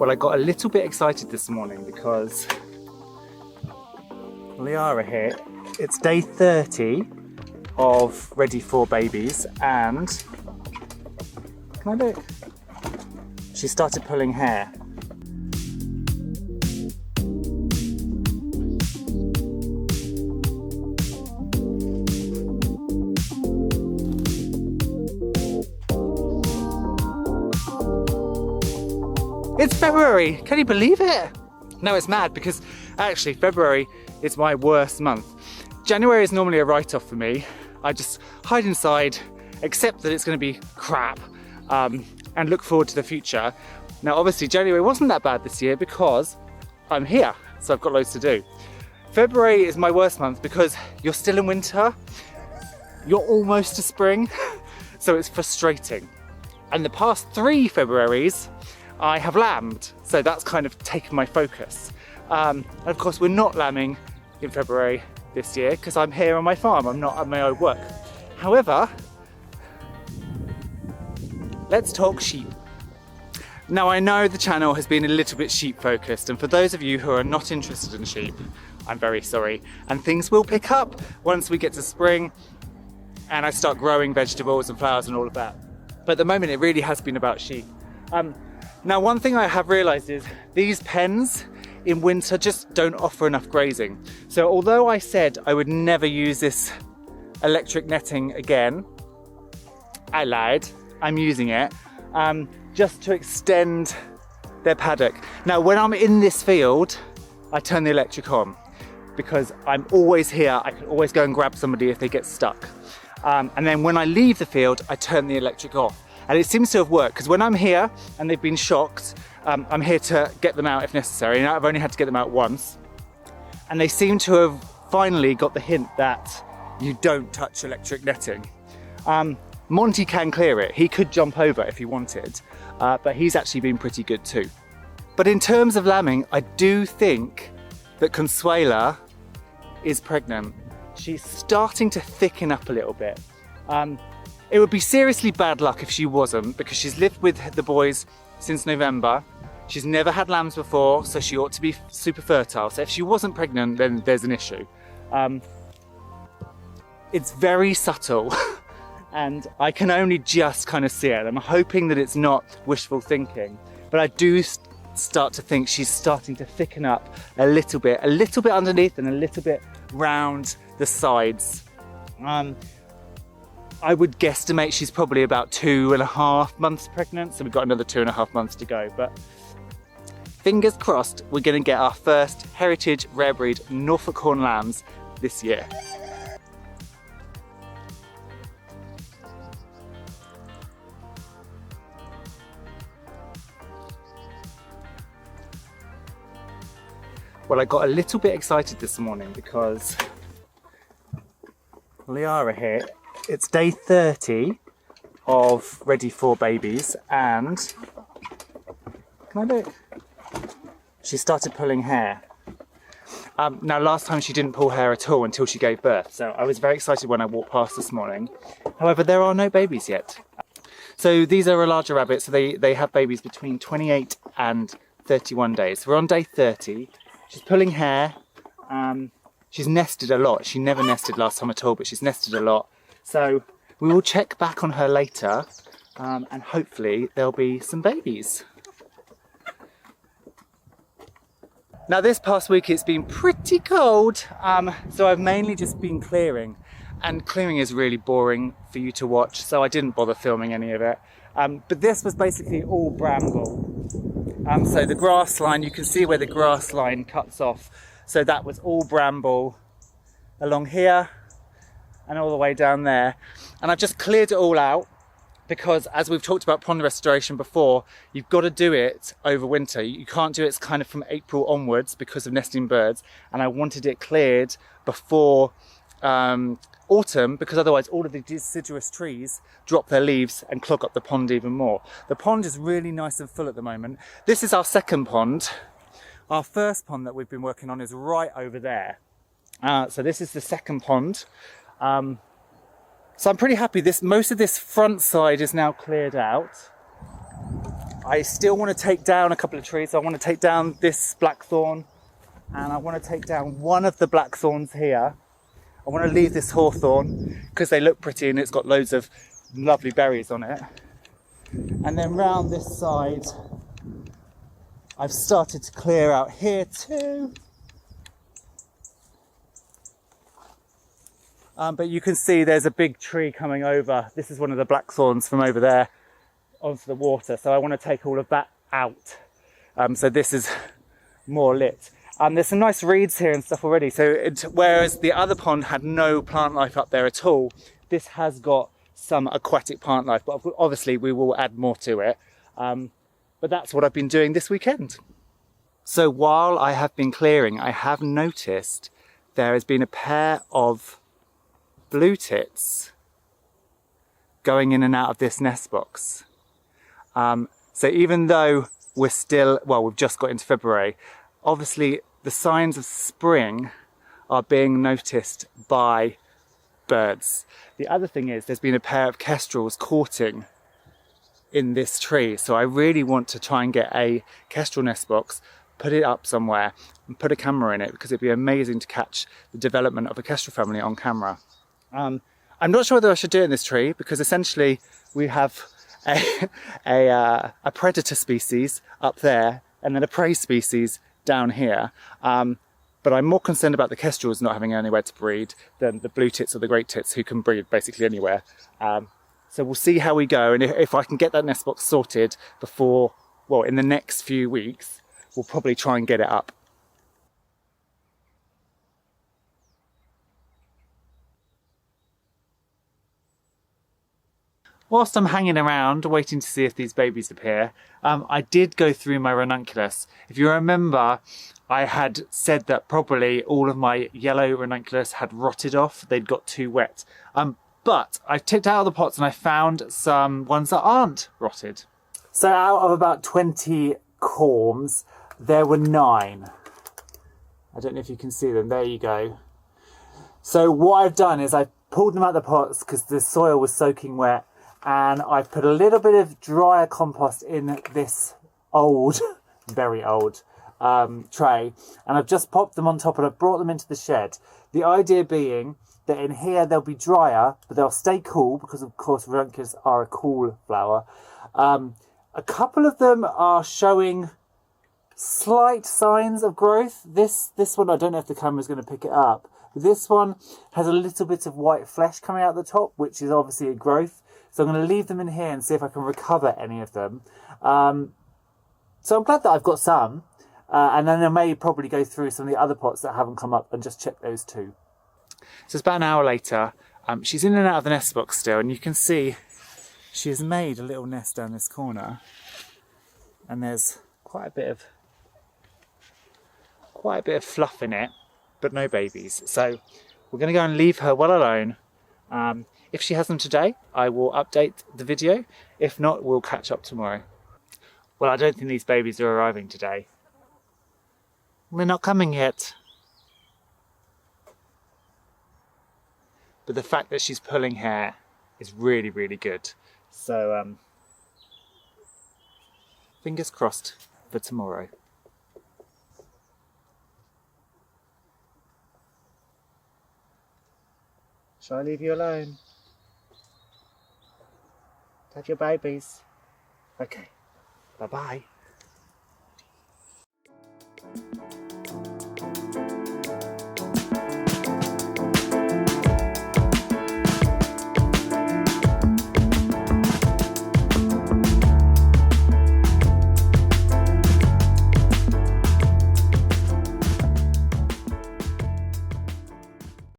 Well, I got a little bit excited this morning because Liara here, it's day 30 of Ready for Babies, and can I look? She started pulling hair. It's February, can you believe it? No, it's mad because actually February is my worst month. January is normally a write-off for me. I just hide inside, accept that it's going to be crap, and look forward to the future. Now obviously January wasn't that bad this year because I'm here, so I've got loads to do. February is my worst month because you're still in winter, you're almost to spring, so it's frustrating. And the past 3 Februaries, I have lambed, so that's kind of taken my focus. And of course we're not lambing in February this year because I'm here on my farm, I'm not at my own work. However, let's talk sheep. Now I know the channel has been a little bit sheep focused, and for those of you who are not interested in sheep, I'm very sorry. And things will pick up once we get to spring and I start growing vegetables and flowers and all of that. But at the moment it really has been about sheep. Now one thing I have realised is these pens in winter just don't offer enough grazing. So although I said I would never use this electric netting again, I lied, I'm using it, just to extend their paddock. Now when I'm in this field, I turn the electric on because I'm always here, I can always go and grab somebody if they get stuck. And then when I leave the field, I turn the electric off. And it seems to have worked because when I'm here and they've been shocked, I'm here to get them out if necessary. And I've only had to get them out once. And they seem to have finally got the hint that you don't touch electric netting. Monty can clear it. He could jump over if he wanted, but he's actually been pretty good too. But in terms of lambing, I do think that Consuela is pregnant. She's starting to thicken up a little bit. It would be seriously bad luck if she wasn't, because she's lived with the boys since November. She's never had lambs before, so she ought to be super fertile. So if she wasn't pregnant, then there's an issue. It's very subtle and I can only just kind of see it. I'm hoping that it's not wishful thinking, but I do start to think she's starting to thicken up a little bit underneath and a little bit round the sides. I would guesstimate she's probably about 2.5 months pregnant, so we've got another 2.5 months to go. But fingers crossed, we're going to get our first heritage rare breed Norfolk Horn lambs this year. Well, I got a little bit excited this morning because Liara here, it's day 30 of Ready for Babies, and can I look? She started pulling hair. Now last time she didn't pull hair at all until she gave birth, so I was very excited when I walked past this morning. However, there are no babies yet. So these are a larger rabbit, so they have babies between 28 and 31 days. We're on day 30. She's pulling hair. She's nested a lot. She never nested last time at all, but she's nested a lot. So we will check back on her later, and hopefully there'll be some babies. Now this past week it's been pretty cold, so I've mainly just been clearing, and clearing is really boring for you to watch, so I didn't bother filming any of it. But this was basically all bramble. So the grass line, you can see where the grass line cuts off. So that was all bramble along here and all the way down there. And I've just cleared it all out because, as we've talked about pond restoration before, you've got to do it over winter. You can't do it kind of from April onwards because of nesting birds. And I wanted it cleared before autumn, because otherwise all of the deciduous trees drop their leaves and clog up the pond even more. The pond is really nice and full at the moment. This is our second pond. Our first pond that we've been working on is right over there. So this is the second pond. So I'm pretty happy. Most of this front side is now cleared out. I still want to take down a couple of trees. So I want to take down this blackthorn, and I want to take down one of the blackthorns here. I want to leave this hawthorn because they look pretty and it's got loads of lovely berries on it. And then round this side, I've started to clear out here too. But you can see there's a big tree coming over. This is one of the blackthorns from over there onto the water. So I want to take all of that out. So this is more lit. There's some nice reeds here and stuff already. So whereas the other pond had no plant life up there at all, this has got some aquatic plant life, but obviously we will add more to it. But that's what I've been doing this weekend. So while I have been clearing, I have noticed there has been a pair of blue tits going in and out of this nest box. So even though we're still, well, we've just got into February, obviously the signs of spring are being noticed by birds. The other thing is there's been a pair of kestrels courting in this tree. So I really want to try and get a kestrel nest box, put it up somewhere and put a camera in it, because it'd be amazing to catch the development of a kestrel family on camera. I'm not sure whether I should do it in this tree, because essentially we have a predator species up there and then a prey species down here. But I'm more concerned about the kestrels not having anywhere to breed than the blue tits or the great tits, who can breed basically anywhere. So we'll see how we go, and if I can get that nest box sorted before, well, in the next few weeks, we'll probably try and get it up. Whilst I'm hanging around waiting to see if these babies appear, I did go through my ranunculus. If you remember, I had said that probably all of my yellow ranunculus had rotted off. They'd got too wet. But I tipped out of the pots and I found some ones that aren't rotted. So out of about 20 corms, there were 9. I don't know if you can see them. There you go. So what I've done is I've pulled them out of the pots because the soil was soaking wet, and I've put a little bit of drier compost in this old, very old tray, and I've just popped them on top and I've brought them into the shed. The idea being that in here they'll be drier, but they'll stay cool, because of course ranunculus are a cool flower. A couple of them are showing slight signs of growth. This one, I don't know if the camera's going to pick it up, but this one has a little bit of white flesh coming out the top, which is obviously a growth. So I'm going to leave them in here and see if I can recover any of them. So I'm glad that I've got some. And then I may probably go through some of the other pots that haven't come up and just check those too. So it's about an hour later. She's in and out of the nest box still, and you can see she has made a little nest down this corner. And there's quite a bit of fluff in it, but no babies. So we're going to go and leave her well alone. If she has them today, I will update the video. If not, we'll catch up tomorrow. Well, I don't think these babies are arriving today. They're not coming yet. But the fact that she's pulling hair is really, really good. So, fingers crossed for tomorrow. Shall I leave you alone? Have your babies. Okay. Bye-bye.